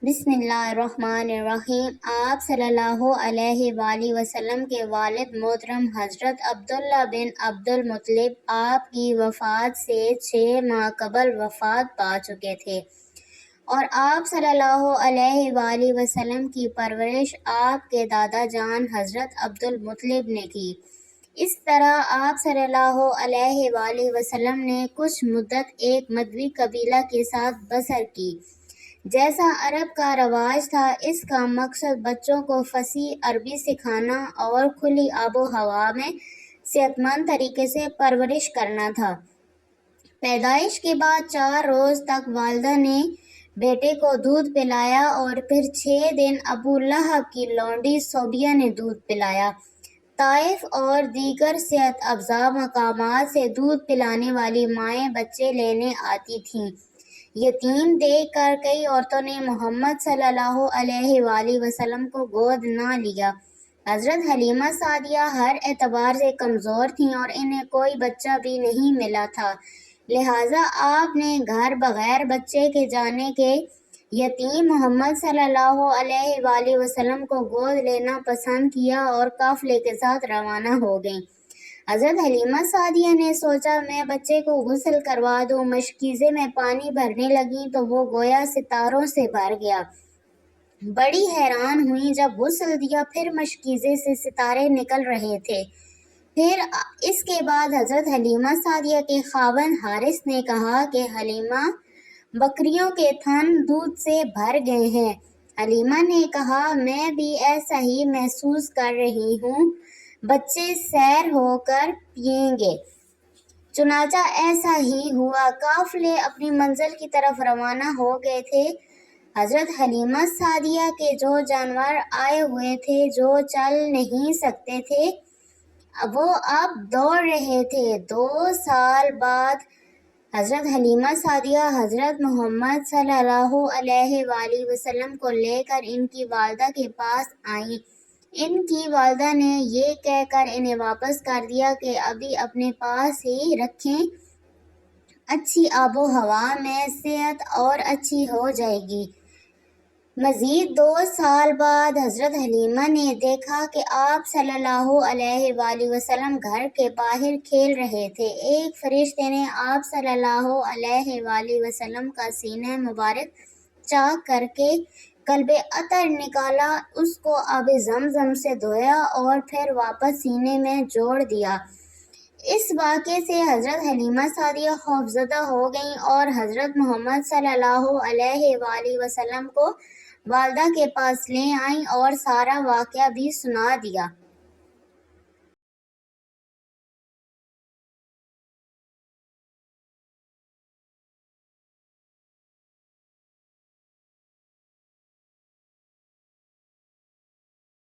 بسم اللہ الرحمن الرحیم۔ آپ صلی اللہ علیہ وآلہ وسلم کے والد محترم حضرت عبداللہ بن عبد المطلب آپ کی وفات سے 6 ماہ قبل وفات پا چکے تھے، اور آپ صلی اللہ علیہ وآلہ وسلم کی پرورش آپ کے دادا جان حضرت عبد المطلب نے کی۔ اس طرح آپ صلی اللہ علیہ وآلہ وسلم نے کچھ مدت ایک مدوی قبیلہ کے ساتھ بسر کی۔ جیسا عرب کا رواج تھا، اس کا مقصد بچوں کو فصیح عربی سکھانا اور کھلی آب و ہوا میں صحت مند طریقے سے پرورش کرنا تھا۔ پیدائش کے بعد 4 روز تک والدہ نے بیٹے کو دودھ پلایا اور پھر 6 دن ابو لہب کی لونڈی صوبیہ نے دودھ پلایا۔ طائف اور دیگر صحت افزا مقامات سے دودھ پلانے والی مائیں بچے لینے آتی تھیں۔ یتیم دیکھ کر کئی عورتوں نے محمد صلی اللہ علیہ وآلہ وسلم کو گود نہ لیا۔ حضرت حلیمہ سعدیہ ہر اعتبار سے کمزور تھیں اور انہیں کوئی بچہ بھی نہیں ملا تھا، لہٰذا آپ نے گھر بغیر بچے کے جانے کے یتیم محمد صلی اللہ علیہ وآلہ وسلم کو گود لینا پسند کیا اور قافلے کے ساتھ روانہ ہو گئیں۔ حضرت حلیمہ سعدیہ نے سوچا میں بچے کو غسل کروا دوں۔ مشکیزے میں پانی بھرنے لگیں تو وہ گویا ستاروں سے بھر گیا۔ بڑی حیران ہوئیں جب غسل دیا، پھر مشکیزے سے ستارے نکل رہے تھے۔ پھر اس کے بعد حضرت حلیمہ سعدیہ کے خاوند حارث نے کہا کہ حلیمہ، بکریوں کے تھن دودھ سے بھر گئے ہیں۔ حلیمہ نے کہا میں بھی ایسا ہی محسوس کر رہی ہوں، بچے سیر ہو کر پئیں گے۔ چنانچہ ایسا ہی ہوا۔ قافلے اپنی منزل کی طرف روانہ ہو گئے تھے۔ حضرت حلیمہ سعدیہ کے جو جانور آئے ہوئے تھے، جو چل نہیں سکتے تھے، وہ اب دوڑ رہے تھے۔ 2 سال بعد حضرت حلیمہ سعدیہ حضرت محمد صلی اللہ علیہ وآلہ وسلم کو لے کر ان کی والدہ کے پاس آئیں۔ ان کی والدہ نے یہ کہہ کر انہیں واپس کر دیا کہ ابھی اپنے پاس ہی رکھیں، اچھی آب و ہوا میں صحت اور اچھی ہو جائے گی۔ مزید 2 سال بعد حضرت حلیمہ نے دیکھا کہ آپ صلی اللہ علیہ وآلہ وسلم گھر کے باہر کھیل رہے تھے۔ ایک فرشتے نے آپ صلی اللہ علیہ وآلہ وسلم کا سینہ مبارک چاک کر کے کلب عطر نکالا، اس کو آب زمزم سے دھویا اور پھر واپس سینے میں جوڑ دیا۔ اس واقعے سے حضرت حلیمہ سعدیہ خوفزدہ ہو گئیں اور حضرت محمد صلی اللہ علیہ وآلہ وسلم کو والدہ کے پاس لے آئیں اور سارا واقعہ بھی سنا دیا۔